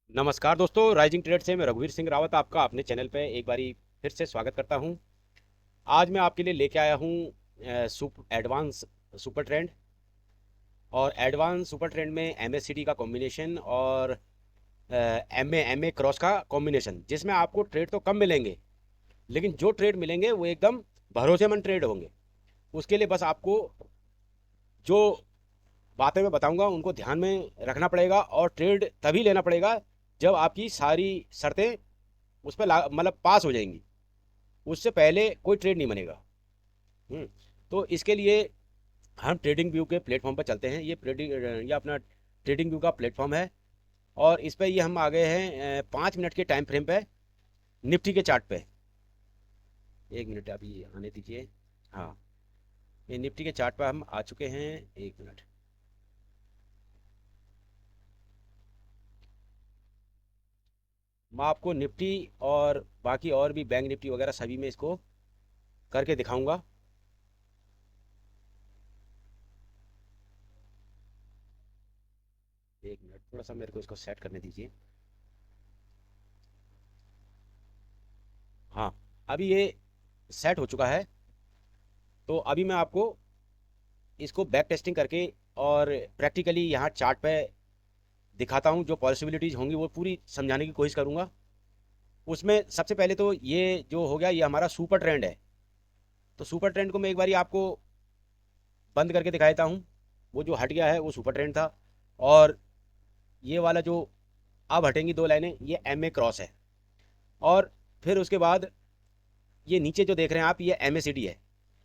नमस्कार दोस्तों, rising trade से मैं रघुवीर सिंह रावत आपका अपने चैनल पे एक बारी फिर से स्वागत करता हूं। आज मैं आपके लिए लेके आया हूं एडवांस सुपर ट्रेंड। और एडवांस सुपर ट्रेंड में एमएससीडी का कॉम्बिनेशन और एमए क्रॉस का कॉम्बिनेशन, जिसमें आपको ट्रेड तो कम मिलेंगे, लेकिन जो ट्रेड मिलेंगे वो एकदम भरोसेमंद ट्रेड होंगे। उसके लिए बस आपको जो बातें मैं बताऊंगा उनको ध्यान में रखना पड़ेगा, और ट्रेड तभी लेना पड़ेगा जब आपकी सारी शर्तें उस पर मतलब पास हो जाएंगी। उससे पहले कोई ट्रेड नहीं बनेगा। हम्म, तो इसके लिए हम ट्रेडिंग व्यू के प्लेटफॉर्म पर चलते हैं। ये अपना ट्रेडिंग व्यू का प्लेटफॉर्म है, और इस पर ये हम आ गए हैं 5 मिनट के टाइम फ्रेम पे, निफ्टी के चार्ट पे। 1 मिनट अभी आने दीजिए। हाँ, ये निफ्टी के चार्ट पर हम आ चुके हैं। 1 मिनट। मैं आपको निफ्टी और बाकी और भी बैंक निफ्टी वगैरह सभी में इसको करके दिखाऊंगा। 1 मिनट, थोड़ा सा मेरे को इसको सेट करने दीजिए। हाँ, अभी ये सेट हो चुका है। तो अभी मैं आपको इसको बैक टेस्टिंग करके और प्रैक्टिकली यहाँ चार्ट पे दिखाता हूँ। जो पॉसिबिलिटीज़ होंगी वो पूरी समझाने की कोशिश करूँगा। उसमें सबसे पहले तो ये जो हो गया, ये हमारा सुपर ट्रेंड है। तो सुपर ट्रेंड को मैं एक बारी आपको बंद करके दिखा देता हूँ। वो जो हट गया है वो सुपर ट्रेंड था, और ये वाला जो अब हटेंगी दो लाइनें, ये एम ए क्रॉस है। और फिर उसके बाद ये नीचे जो देख रहे हैं आप, ये एम ए सी डी है।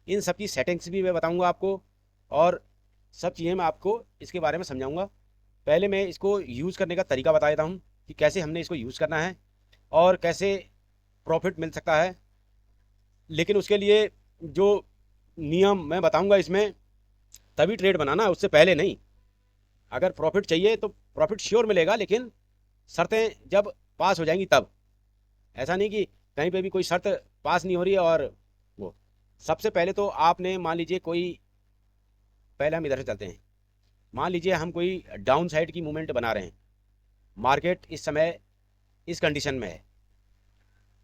इन सब की सेटिंग्स भी मैं बताऊंगा आपको, और सब चीज़ें मैं आपको इसके बारे में समझाऊंगा। पहले मैं इसको यूज़ करने का तरीका बता देता हूँ कि कैसे हमने इसको यूज़ करना है और कैसे प्रॉफिट मिल सकता है। लेकिन उसके लिए जो नियम मैं बताऊंगा इसमें, तभी ट्रेड बनाना है, उससे पहले नहीं। अगर प्रॉफिट चाहिए तो प्रॉफिट श्योर मिलेगा, लेकिन शर्तें जब पास हो जाएंगी तब। ऐसा नहीं कि कहीं पे भी कोई शर्त पास नहीं हो रही है और वो। सबसे पहले तो आपने मान लीजिए कोई, पहले हम इधर से चलते हैं। मान लीजिए हम कोई डाउन साइड की मूवमेंट बना रहे हैं, मार्केट इस समय इस कंडीशन में है।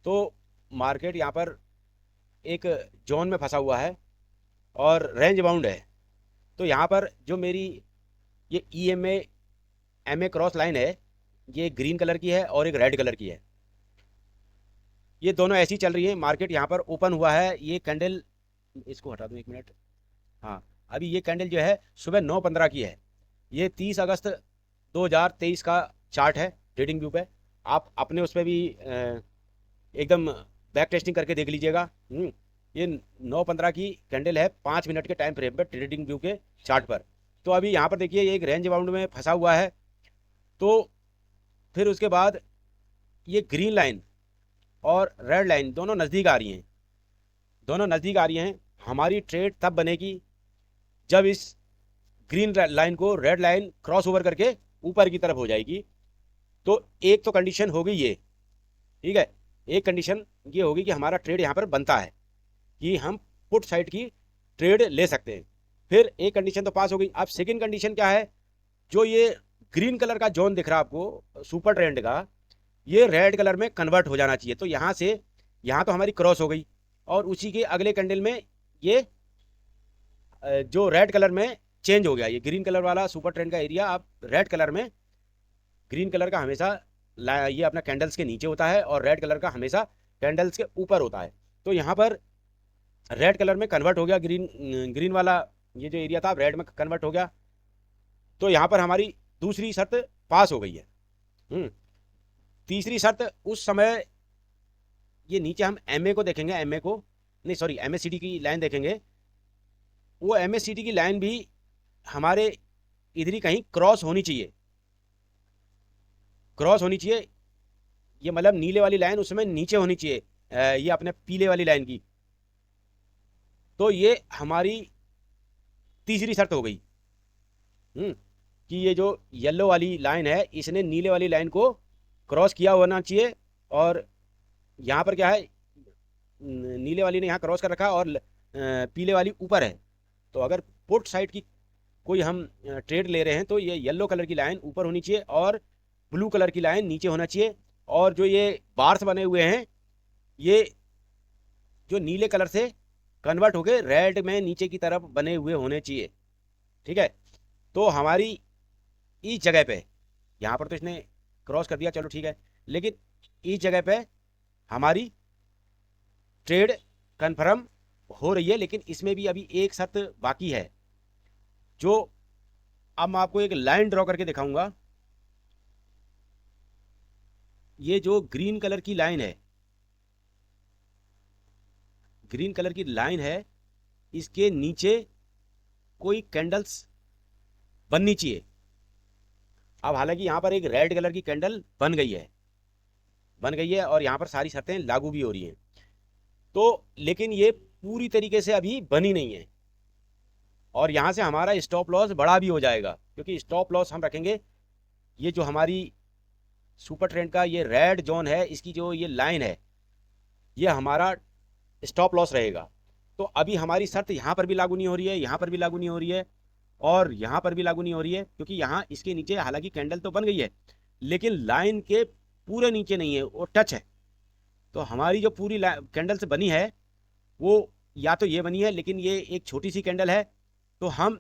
तो मार्केट यहाँ पर एक जोन में फंसा हुआ है और रेंज बाउंड है। तो यहाँ पर जो मेरी ये E M A cross line है, ये ग्रीन कलर की है और एक रेड कलर की है। ये दोनों ऐसी चल रही है। मार्केट यहाँ पर ओपन हुआ है, ये कैंडल, इसको हटा दूँ 1 मिनट। हाँ, अभी ये कैंडल जो है सुबह 9:15 की है। ये 30 अगस्त 2023 का चार्ट है ट्रेडिंग व्यू पे। आप अपने उस पर भी एकदम बैक टेस्टिंग करके देख लीजिएगा। ये 9:15 की कैंडल है, 5 मिनट के टाइम फ्रेम पर ट्रेडिंग व्यू के चार्ट पर। तो अभी यहाँ पर देखिए, ये एक रेंज बाउंड में फंसा हुआ है। तो फिर उसके बाद ये ग्रीन लाइन और रेड लाइन दोनों नज़दीक आ रही हैं। दोनों नज़दीक आ रही हैं। हमारी ट्रेड तब बनेगी जब इस ग्रीन लाइन को रेड लाइन क्रॉस ओवर करके ऊपर की तरफ हो जाएगी। तो एक तो कंडीशन हो गई ये, ठीक है। एक कंडीशन ये होगी कि हमारा ट्रेड यहाँ पर बनता है, कि हम पुट साइड की ट्रेड ले सकते हैं। फिर एक कंडीशन तो पास हो गई। अब सेकंड कंडीशन क्या है? जो ये ग्रीन कलर का जोन दिख रहा है आपको सुपर ट्रेंड का, ये रेड कलर में कन्वर्ट हो जाना चाहिए। तो यहाँ से यहाँ तो हमारी क्रॉस हो गई, और उसी के अगले कैंडल में ये जो रेड कलर में चेंज हो गया। ये ग्रीन कलर वाला सुपर ट्रेंड का एरिया अब रेड कलर में, ग्रीन कलर का हमेशा ये अपना कैंडल्स के नीचे होता है, और रेड कलर का हमेशा कैंडल्स के ऊपर होता है। तो यहाँ पर रेड कलर में कन्वर्ट हो गया, ग्रीन ग्रीन वाला ये जो एरिया था रेड में कन्वर्ट हो गया। तो यहाँ पर हमारी दूसरी शर्त पास हो गई है। हम्म, तीसरी शर्त उस समय, ये नीचे हम एमए को देखेंगे, एमए को नहीं, सॉरी, एमएससीडी की लाइन देखेंगे। वो एमएससीडी की लाइन भी हमारे इधर ही कहीं क्रॉस होनी चाहिए। क्रॉस होनी चाहिए, ये मतलब नीले वाली लाइन उस समय नीचे होनी चाहिए, ये अपने पीले वाली लाइन की। तो ये हमारी तीसरी शर्त हो गई। कि ये जो येलो वाली लाइन है, इसने नीले वाली लाइन को क्रॉस किया होना चाहिए। और यहाँ पर क्या है, नीले वाली ने यहाँ क्रॉस कर रखा, और पीले वाली ऊपर है। तो अगर पुट साइड की कोई हम ट्रेड ले रहे हैं, तो ये येलो कलर की लाइन ऊपर होनी चाहिए, और ब्लू कलर की लाइन नीचे होना चाहिए, और जो ये बार्स बने हुए हैं ये जो नीले कलर से कन्वर्ट होके रेड में नीचे की तरफ बने हुए होने चाहिए। ठीक है, तो हमारी इस जगह पे, यहाँ पर तो इसने क्रॉस कर दिया, चलो ठीक है, लेकिन इस जगह पे हमारी ट्रेड कंफर्म हो रही है। लेकिन इसमें भी अभी एक शर्त बाकी है, जो अब मैं आपको एक लाइन ड्रॉ करके दिखाऊंगा। ये जो ग्रीन कलर की लाइन है, ग्रीन कलर की लाइन है, इसके नीचे कोई कैंडल्स बननी चाहिए। अब हालांकि यहाँ पर एक रेड कलर की कैंडल बन गई है और यहाँ पर सारी शर्तें लागू भी हो रही हैं, तो लेकिन ये पूरी तरीके से अभी बनी नहीं है, और यहाँ से हमारा स्टॉप लॉस बड़ा भी हो जाएगा, क्योंकि स्टॉप लॉस हम रखेंगे, ये जो हमारी सुपर ट्रेंड का ये रेड जोन है, इसकी जो ये लाइन है, ये हमारा स्टॉप लॉस रहेगा। तो अभी हमारी शर्त यहाँ पर भी लागू नहीं हो रही है, यहाँ पर भी लागू नहीं हो रही है, और यहाँ पर भी लागू नहीं हो रही है, क्योंकि यहाँ इसके नीचे हालांकि कैंडल तो बन गई है, लेकिन लाइन के पूरे नीचे नहीं है, वो टच है। तो हमारी जो पूरी कैंडल से बनी है वो या तो ये बनी है, लेकिन ये एक छोटी सी कैंडल है, तो हम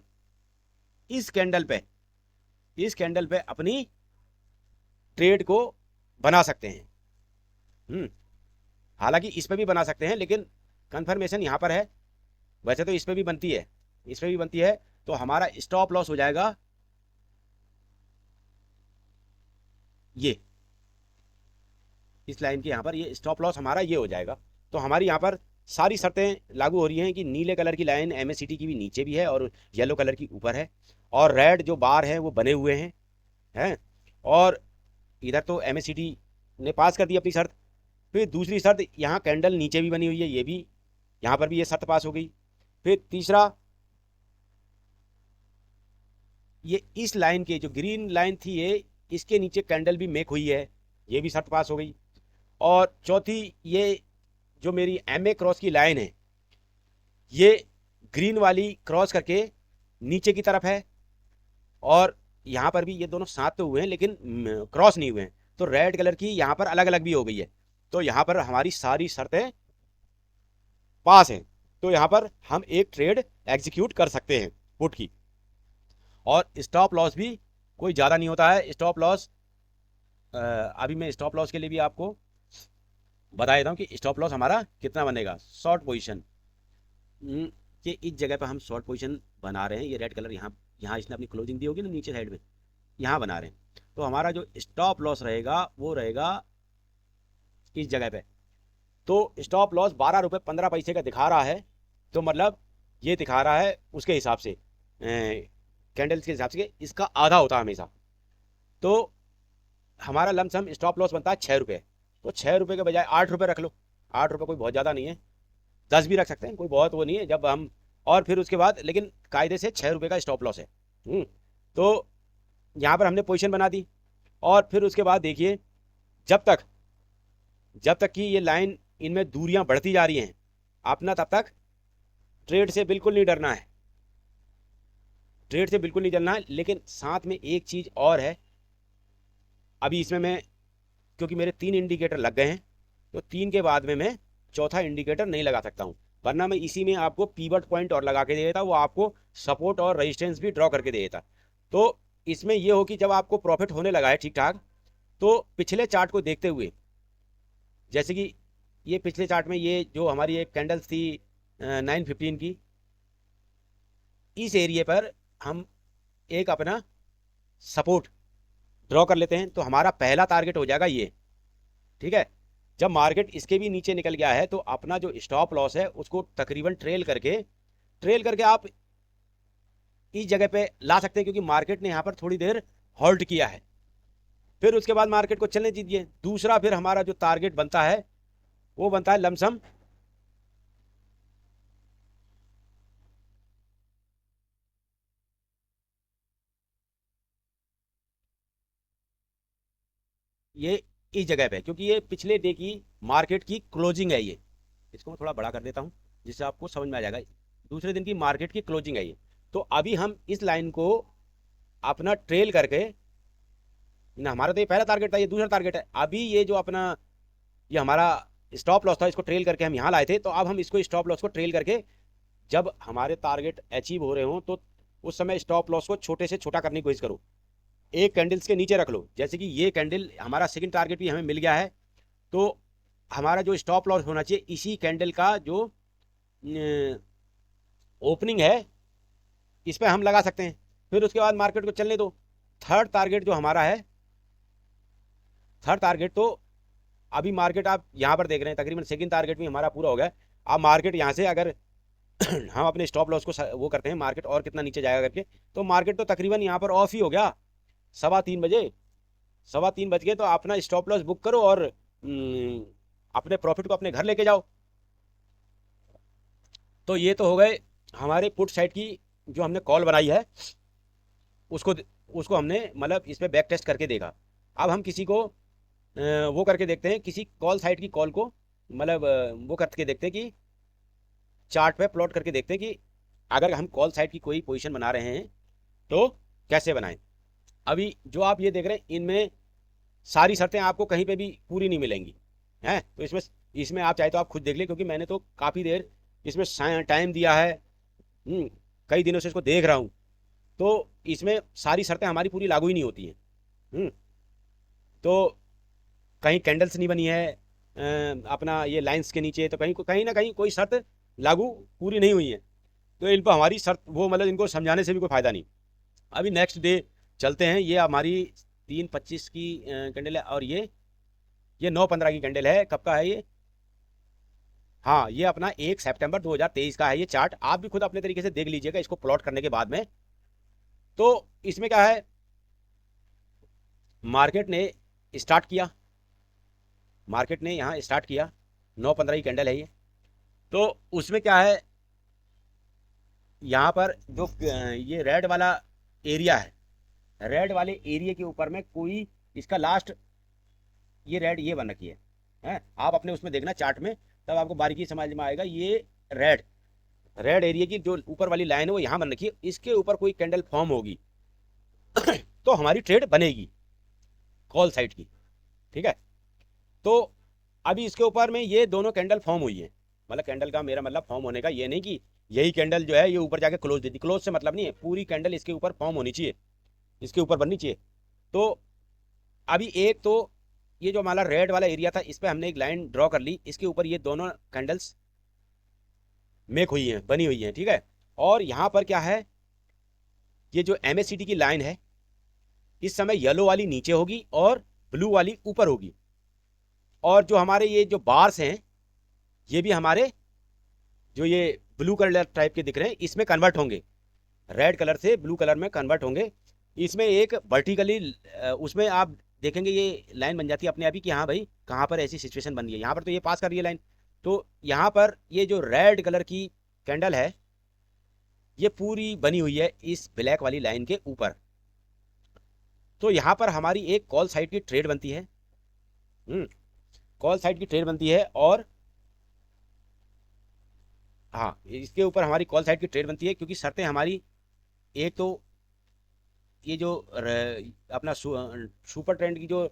इस कैंडल पे अपनी ट्रेड को बना सकते हैं। हालांकि इस पे भी बना सकते हैं, लेकिन कंफर्मेशन यहाँ पर है। वैसे तो इस पे भी बनती है, इस पे भी बनती है, तो हमारा स्टॉप लॉस हो जाएगा ये, इस लाइन के यहाँ पर ये स्टॉप लॉस हमारा ये हो जाएगा। तो हमारी यहाँ पर सारी शर्तें लागू हो रही हैं कि नीले कलर की लाइन एमएससीटी की भी नीचे भी है और येलो कलर की ऊपर है, और रेड जो बार है वो बने हुए हैं। और इधर तो एमएससीटी ने पास कर दी अपनी शर्त। फिर दूसरी शर्त, यहाँ कैंडल नीचे भी बनी हुई है, ये भी यहाँ पर भी ये शर्त पास हो गई। फिर तीसरा, ये इस लाइन के जो ग्रीन लाइन थी ये, इसके नीचे कैंडल भी मेक हुई है, ये भी शर्त पास हो गई। और चौथी, ये जो मेरी एमए क्रॉस की लाइन है, ये ग्रीन वाली क्रॉस करके नीचे की तरफ है, और यहाँ पर भी ये दोनों साथ तो हुए हैं लेकिन क्रॉस नहीं हुए हैं, तो रेड कलर की यहाँ पर अलग अलग भी हो गई है। तो यहाँ पर हमारी सारी शर्तें पास हैं, तो यहाँ पर हम एक ट्रेड एग्जीक्यूट कर सकते हैं पुट की। और स्टॉप लॉस भी कोई ज़्यादा नहीं होता है। स्टॉप लॉस अभी मैं स्टॉप लॉस के लिए भी आपको बता देता हूँ कि स्टॉप लॉस हमारा कितना बनेगा। शॉर्ट पोजीशन, ये इस जगह पर हम शॉर्ट पोजीशन बना रहे हैं, ये रेड कलर यहाँ यहाँ इसने अपनी क्लोजिंग दी होगी ना नीचे साइड में, यहाँ बना रहे हैं। तो हमारा जो स्टॉप लॉस रहेगा वो रहेगा इस जगह पे। तो स्टॉप लॉस 12 रुपये 15 पैसे का दिखा रहा है, तो मतलब ये दिखा रहा है उसके हिसाब से, कैंडल्स के हिसाब से इसका आधा होता है हमेशा। तो हमारा लमसम स्टॉप लॉस बनता है 6 रुपये, तो 6 रुपये के बजाय 8 रुपये रख लो। 8 रुपये कोई बहुत ज़्यादा नहीं है, 10 भी रख सकते हैं, कोई बहुत वो नहीं है जब हम। और फिर उसके बाद लेकिन कायदे से 6 रुपये का स्टॉप लॉस है। तो यहाँ पर हमने पोजीशन बना दी, और फिर उसके बाद देखिए, जब तक कि ये लाइन इनमें दूरियां बढ़ती जा रही हैं अपना, तब तक ट्रेड से बिल्कुल नहीं डरना है, ट्रेड से बिल्कुल नहीं डरना है। लेकिन साथ में एक चीज़ और है, अभी इसमें मैं, क्योंकि मेरे 3 इंडिकेटर लग गए हैं, तो 3 के बाद में मैं चौथा इंडिकेटर नहीं लगा सकता हूँ, वरना मैं इसी में आपको पीवट पॉइंट और लगा के दे देता, वो आपको सपोर्ट और रेजिस्टेंस भी ड्रॉ करके दे देता। तो इसमें ये हो कि जब आपको प्रॉफिट होने लगा है ठीक ठाक, तो पिछले चार्ट को देखते हुए, जैसे कि ये पिछले चार्ट में ये जो हमारी एक कैंडल्स थी 915 की, इस एरिए पर हम एक अपना सपोर्ट ड्रॉ कर लेते हैं, तो हमारा पहला टारगेट हो जाएगा ये। ठीक है, जब मार्केट इसके भी नीचे निकल गया है, तो अपना जो स्टॉप लॉस है उसको तकरीबन ट्रेल करके आप इस जगह पे ला सकते हैं, क्योंकि मार्केट ने यहाँ पर थोड़ी देर होल्ड किया है। फिर उसके बाद मार्केट को चलने दीजिए। दूसरा फिर हमारा जो टारगेट बनता है वो बनता है लमसम ये इस जगह पे, क्योंकि ये पिछले डे की मार्केट की क्लोजिंग है। ये इसको मैं थोड़ा बड़ा कर देता हूँ जिससे आपको समझ में आ जाएगा। दूसरे दिन की मार्केट की क्लोजिंग है ये। तो अभी हम इस लाइन को अपना ट्रेल करके ना, हमारा तो ये पहला टारगेट था, ये दूसरा टारगेट है। अभी ये जो अपना ये हमारा स्टॉप लॉस था, इसको ट्रेल करके हम यहाँ लाए थे, तो अब हम इसको स्टॉप लॉस को ट्रेल करके जब हमारे टारगेट अचीव हो रहे हो तो उस समय स्टॉप लॉस को छोटे से छोटा करने की कोशिश करो, एक कैंडल्स के नीचे रख लो। जैसे कि ये कैंडल हमारा सेकंड टारगेट भी हमें मिल गया है, तो हमारा जो स्टॉप लॉस होना चाहिए इसी कैंडल का जो ओपनिंग है इस पर हम लगा सकते हैं। फिर उसके बाद मार्केट को चलने दो। थर्ड टारगेट जो हमारा है, थर्ड टारगेट तो अभी मार्केट आप यहाँ पर देख रहे हैं, तकरीबन सेकंड टारगेट भी हमारा पूरा हो गया। अब मार्केट यहाँ से अगर हम अपने स्टॉप लॉस को वो करते हैं, मार्केट और कितना नीचे जाएगा करके, तो मार्केट तो तकरीबन यहाँ पर ऑफ ही हो गया 3:15 बजे। 3:15 बज गए, तो अपना स्टॉप लॉस बुक करो और अपने प्रॉफिट को अपने घर लेके जाओ। तो ये तो हो गए हमारे पुट साइड की जो हमने कॉल बनाई है, उसको उसको हमने मतलब इस पर बैक टेस्ट करके देखा। अब हम किसी को वो करके देखते हैं, किसी कॉल साइड की कॉल को मतलब वो करके देखते हैं कि चार्ट पे प्लॉट करके देखते हैं कि अगर हम कॉल साइड की कोई पोजीशन बना रहे हैं तो कैसे बनाएं। अभी जो आप ये देख रहे हैं, इनमें सारी शर्तें आपको कहीं पे भी पूरी नहीं मिलेंगी हैं। तो इसमें इसमें आप चाहे तो आप खुद देख लें, क्योंकि मैंने तो काफ़ी देर इसमें टाइम दिया है, कई दिनों से इसको देख रहा हूँ। तो इसमें सारी शर्तें हमारी पूरी लागू ही नहीं होती हैं। तो कहीं कैंडल्स नहीं बनी है अपना ये लाइंस के नीचे, तो कहीं कहीं ना कहीं कोई शर्त लागू पूरी नहीं हुई है। तो इन पर हमारी शर्त वो मतलब इनको समझाने से भी कोई फ़ायदा नहीं। अभी नेक्स्ट डे चलते हैं। ये हमारी 3:25 की कैंडल है, और ये 9:15 की कैंडल है। कब का है ये? हाँ, ये अपना 1 सितंबर 2023 का है ये चार्ट। आप भी खुद अपने तरीके से देख लीजिएगा इसको प्लॉट करने के बाद में। तो इसमें क्या है, मार्केट ने स्टार्ट किया, मार्केट ने यहाँ स्टार्ट किया, 9:15 की कैंडल है ये। तो उसमें क्या है, यहाँ पर जो ये रेड वाला एरिया है, रेड वाले एरिया के ऊपर में कोई इसका लास्ट ये रेड ये बन रखी है। आप अपने उसमें देखना चार्ट में, तब आपको बारीकी समझ में आएगा। ये रेड रेड एरिया की जो ऊपर वाली लाइन है वो यहाँ बन रखी है, इसके ऊपर कोई कैंडल फॉर्म होगी तो हमारी ट्रेड बनेगी कॉल साइड की। ठीक है, तो अभी इसके ऊपर में ये दोनों कैंडल फॉर्म हुई है। मतलब कैंडल का मेरा मतलब फॉर्म होने का ये नहीं कि यही कैंडल जो है ये ऊपर जाके क्लोज देती, क्लोज से मतलब नहीं है, पूरी कैंडल इसके ऊपर फॉर्म होनी चाहिए, इसके ऊपर बननी चाहिए। तो अभी एक तो ये जो हमारा रेड वाला एरिया था, इस पर हमने एक लाइन ड्रॉ कर ली, इसके ऊपर ये दोनों कैंडल्स मेक हुई हैं, बनी हुई हैं। ठीक है, और यहाँ पर क्या है, ये जो MACD की लाइन है इस समय येलो वाली नीचे होगी और ब्लू वाली ऊपर होगी। और जो हमारे ये जो बार्स हैं ये भी हमारे जो ये ब्लू कलर टाइप के दिख रहे हैं इसमें कन्वर्ट होंगे, रेड कलर से ब्लू कलर में कन्वर्ट होंगे। इसमें एक वर्टिकली उसमें आप देखेंगे ये लाइन बन जाती है अपने आप ही कि हाँ भाई कहाँ पर ऐसी सिचुएशन बन रही है। यहाँ पर तो ये पास कर रही है लाइन, तो यहाँ पर ये जो रेड कलर की कैंडल है ये पूरी बनी हुई है इस ब्लैक वाली लाइन के ऊपर। तो यहाँ पर हमारी एक कॉल साइड की ट्रेड बनती है, कॉल साइड की ट्रेड बनती है। और हाँ, इसके ऊपर हमारी कॉल साइड की ट्रेड बनती है, क्योंकि शर्तें हमारी एक तो ये जो अपना सुपर ट्रेंड की जो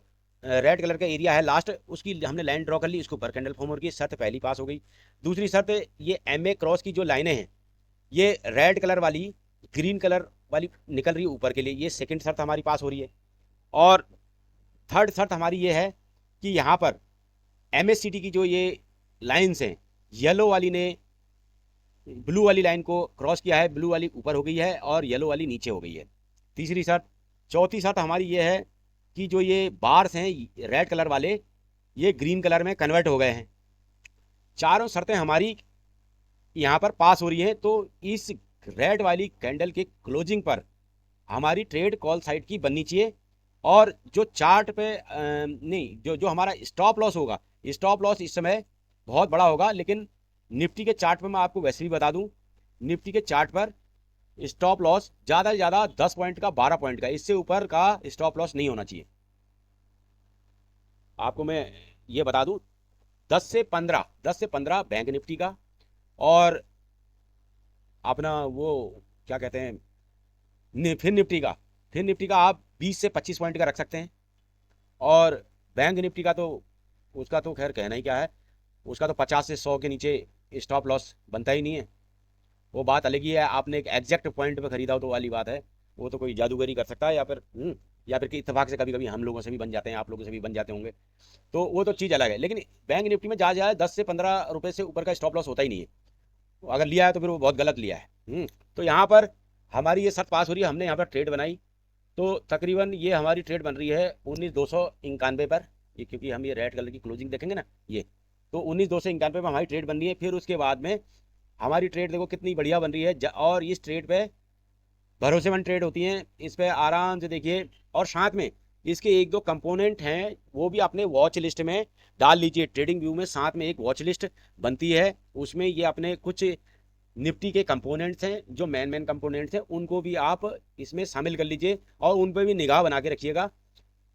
रेड कलर का एरिया है लास्ट, उसकी हमने लाइन ड्रॉ कर ली, इसके ऊपर कैंडल फॉर्म हो रही है, शर्त पहली पास हो गई। दूसरी शर्त, ये MA क्रॉस की जो लाइनें हैं ये रेड कलर वाली ग्रीन कलर वाली निकल रही है ऊपर के लिए, ये सेकंड शर्त हमारी पास हो रही है। और थर्ड शर्त हमारी ये है कि यहाँ पर MACD की जो ये लाइन्स हैं, येलो वाली ने ब्लू वाली लाइन को क्रॉस किया है, ब्लू वाली ऊपर हो गई है और येलो वाली नीचे हो गई है, तीसरी शर्त। चौथी शर्त हमारी ये है कि जो ये बार्स हैं रेड कलर वाले ये ग्रीन कलर में कन्वर्ट हो गए हैं। चारों शर्तें हमारी यहाँ पर पास हो रही हैं। तो इस रेड वाली कैंडल के क्लोजिंग पर हमारी ट्रेड कॉल साइड की बननी चाहिए। और जो चार्ट पे नहीं, जो जो हमारा स्टॉप लॉस होगा, स्टॉप लॉस इस समय बहुत बड़ा होगा, लेकिन निफ्टी के चार्ट पर मैं आपको वैसे भी बता दूं, निफ्टी के चार्ट पर स्टॉप लॉस ज़्यादा से ज़्यादा 10 पॉइंट का, 12 पॉइंट का, इससे ऊपर का स्टॉप लॉस नहीं होना चाहिए। आपको मैं ये बता दूं, 10 से 15 बैंक निफ्टी का, और अपना वो क्या कहते हैं फिर निफ्टी का आप 20 से 25 पॉइंट का रख सकते हैं। और बैंक निफ्टी का तो उसका तो खैर कहना ही क्या है, उसका तो 50 से 100 के नीचे स्टॉप लॉस बनता ही नहीं है। वो बात अलग ही है, आपने एक एग्जैक्ट पॉइंट पे खरीदा हो तो वाली बात है, वो तो कोई जादूगरी कर सकता है, या फिर कि इत्तेफाक से कभी कभी हम लोगों से भी बन जाते हैं, आप लोगों से भी बन जाते होंगे, तो वो तो चीज़ अलग है। लेकिन बैंक निफ्टी में जा जाए 10 से 15 रुपए से ऊपर का स्टॉप लॉस होता ही नहीं है। तो अगर लिया है तो फिर वो बहुत गलत लिया है। तो यहाँ पर हमारी ये शर्त पास हो रही है, हमने यहाँ पर ट्रेड बनाई, तो तकरीबन ये हमारी ट्रेड बन रही है 19,291 पर, ये क्योंकि हम ये रेड कलर की क्लोजिंग देखेंगे ना, ये तो 19,291 पर हमारी ट्रेड बन रही है। फिर उसके बाद में हमारी ट्रेड देखो कितनी बढ़िया बन रही है, और इस ट्रेड पे भरोसेमंद ट्रेड होती हैं, इस पे आराम से देखिए। और साथ में इसके एक दो कंपोनेंट हैं, वो भी अपने वॉच लिस्ट में डाल लीजिए। ट्रेडिंग व्यू में साथ में एक वॉच लिस्ट बनती है, उसमें ये अपने कुछ निफ्टी के कंपोनेंट्स हैं, जो मेन कंपोनेंट्स हैं, उनको भी आप इसमें शामिल कर लीजिए और उन पर भी निगाह बना के रखिएगा,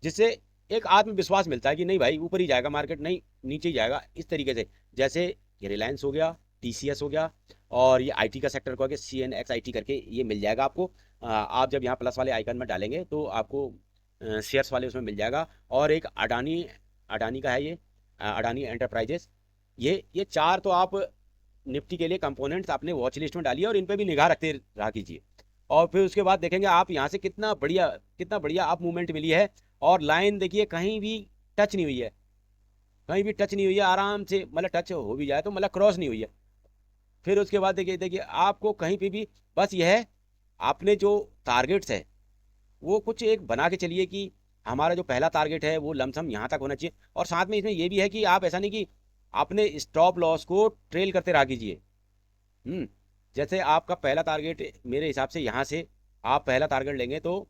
जिससे एक आत्मविश्वास मिलता है कि नहीं भाई ऊपर ही जाएगा मार्केट, नहीं नीचे ही जाएगा। इस तरीके से जैसे ये रिलायंस हो गया, टीसीएस हो गया, और ये आईटी का सेक्टर को CNXIT करके ये मिल जाएगा आपको। आप जब यहाँ प्लस वाले आइकन में डालेंगे तो आपको शेयर्स वाले उसमें मिल जाएगा। और एक अडानी, अडानी का है ये, अडानी एंटरप्राइजेस। ये चार तो आप निफ्टी के लिए कंपोनेंट्स अपने वॉच लिस्ट में डालिए और इन पे भी निगाह रखते रहा कीजिए। और फिर उसके बाद देखेंगे आप यहाँ से कितना बढ़िया आप मूवमेंट मिली है। और लाइन देखिए कहीं भी टच नहीं हुई है, कहीं भी टच नहीं हुई है, आराम से मतलब टच हो भी जाए तो मतलब क्रॉस नहीं हुई है। फिर उसके बाद देखिए देखिए आपको कहीं पे भी बस यह है, आपने जो टारगेट्स है वो कुछ एक बना के चलिए कि हमारा जो पहला टारगेट है वो लमसम यहाँ तक होना चाहिए। और साथ में इसमें ये भी है कि आप ऐसा नहीं कि अपने स्टॉप लॉस को ट्रेल करते रहा कीजिए। हम्म जैसे आपका पहला टारगेट मेरे हिसाब से यहाँ से आप पहला टारगेट लेंगे तो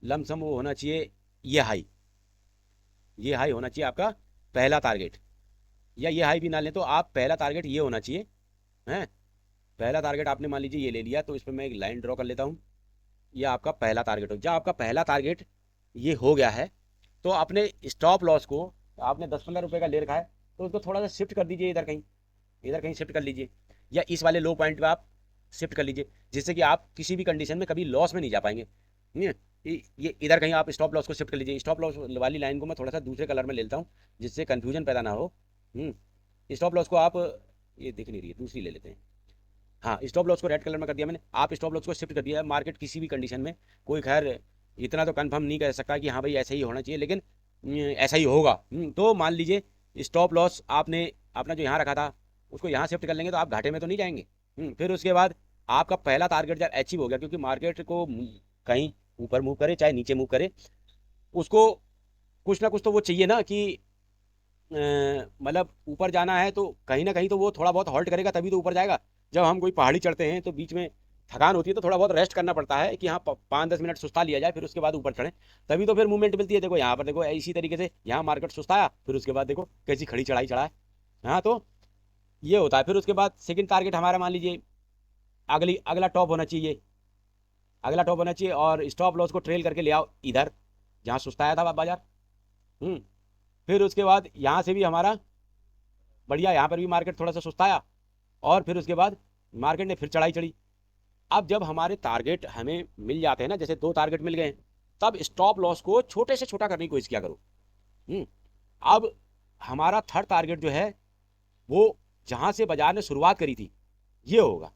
लमसम वो होना चाहिए ये हाई होना चाहिए आपका पहला टारगेट। या ये हाई भी ना लें तो आप पहला टारगेट ये होना चाहिए है। पहला टारगेट आपने मान लीजिए ये ले लिया, तो इस पर मैं एक लाइन ड्रॉ कर लेता हूँ। ये आपका पहला टारगेट हो, जब आपका पहला टारगेट ये हो गया है तो अपने स्टॉप लॉस को आपने 10-15 रुपए का ले रखा है, तो उसको थोड़ा सा शिफ्ट कर दीजिए, इधर कहीं शिफ्ट कर लीजिए, या इस वाले लो पॉइंट पे आप शिफ्ट कर लीजिए, जिससे कि आप किसी भी कंडीशन में कभी लॉस में नहीं जा पाएंगे। नहीं है? ये इधर कहीं आप स्टॉप लॉस को शिफ्ट कर लीजिए। स्टॉप लॉस वाली लाइन को मैं थोड़ा सा दूसरे कलर में लेता हूँ, जिससे कन्फ्यूजन पैदा ना हो। स्टॉप लॉस को आप, ये दिख नहीं रही है, दूसरी ले लेते हैं। हाँ, स्टॉप लॉस को रेड कलर में कर दिया मैंने, आप स्टॉप लॉस को शिफ्ट कर दिया है। मार्केट किसी भी कंडीशन में, कोई खैर इतना तो कंफर्म नहीं कर सकता कि हाँ भाई ऐसा ही होना चाहिए, लेकिन ऐसा ही होगा। तो मान लीजिए स्टॉप लॉस आपने अपना जो यहाँ रखा था उसको यहाँ शिफ्ट कर लेंगे तो आप घाटे में तो नहीं जाएंगे। फिर उसके बाद आपका पहला टारगेट जब अचीव हो गया, क्योंकि मार्केट को कहीं ऊपर मूव करे चाहे नीचे मूव करे, उसको कुछ ना कुछ तो वो चाहिए ना कि मतलब ऊपर जाना है तो कहीं ना कहीं तो वो थोड़ा बहुत हॉल्ट करेगा, तभी तो ऊपर जाएगा। जब हम कोई पहाड़ी चढ़ते हैं तो बीच में थकान होती है तो थोड़ा बहुत रेस्ट करना पड़ता है कि हाँ 5-10 मिनट सुस्ता लिया जाए, फिर उसके बाद ऊपर चढ़ें, तभी तो फिर मूवमेंट मिलती है। देखो यहाँ पर, देखो इसी तरीके से यहाँ मार्केट सुस्ताया, फिर उसके बाद देखो कैसी खड़ी चढ़ाई चढ़ा है। हाँ, तो ये होता है। फिर उसके बाद सेकंड टारगेट हमारा मान लीजिए अगला टॉप होना चाहिए, अगला टॉप होना चाहिए, और स्टॉप लॉस को ट्रेल करके ले आओ इधर जहाँ सुस्ताया था बाजार। हम्म फिर उसके बाद यहाँ से भी हमारा बढ़िया, यहाँ पर भी मार्केट थोड़ा सा सुस्ताया, और फिर उसके बाद मार्केट ने फिर चढ़ाई चढ़ी। अब जब हमारे टारगेट हमें मिल जाते हैं ना, जैसे 2 टारगेट मिल गए, तब स्टॉप लॉस को छोटे से छोटा करने की कोशिश किया करो। हम्म अब हमारा थर्ड टारगेट जो है वो जहां से बाजार ने शुरुआत करी थी ये होगा।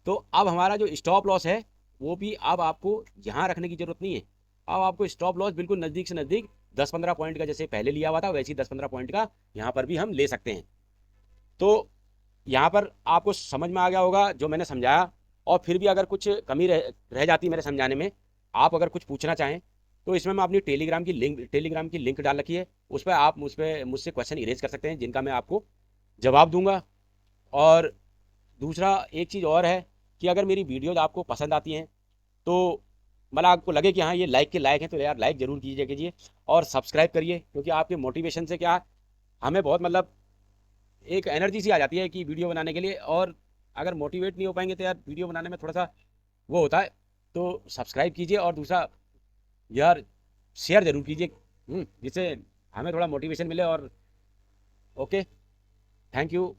तो अब हमारा जो स्टॉप लॉस है वो भी अब आपको यहाँ रखने की जरूरत नहीं है। अब आपको स्टॉप लॉस बिल्कुल नज़दीक से नज़दीक 10-15 पॉइंट का, जैसे पहले लिया हुआ था वैसे ही 10-15 पॉइंट का यहाँ पर भी हम ले सकते हैं। तो यहाँ पर आपको समझ में आ गया होगा जो मैंने समझाया। और फिर भी अगर कुछ कमी रह जाती मेरे समझाने में, आप अगर कुछ पूछना चाहें तो इसमें मैं अपनी टेलीग्राम की लिंक डाल रखी है, उस पर आप मुझसे क्वेश्चन इरेज कर सकते हैं, जिनका मैं आपको जवाब दूंगा। और दूसरा एक चीज़ और है कि अगर मेरी वीडियोज आपको पसंद आती हैं तो मतलब आपको लगे कि हाँ ये लाइक के लायक हैं, तो यार लाइक जरूर कीजिए और सब्सक्राइब करिए, क्योंकि आपके मोटिवेशन से क्या हमें बहुत मतलब एक एनर्जी सी आ जाती है कि वीडियो बनाने के लिए। और अगर मोटिवेट नहीं हो पाएंगे तो यार वीडियो बनाने में थोड़ा सा वो होता है। तो सब्सक्राइब कीजिए, और दूसरा यार शेयर जरूर कीजिए, जिससे हमें थोड़ा मोटिवेशन मिले। और ओके, थैंक यू।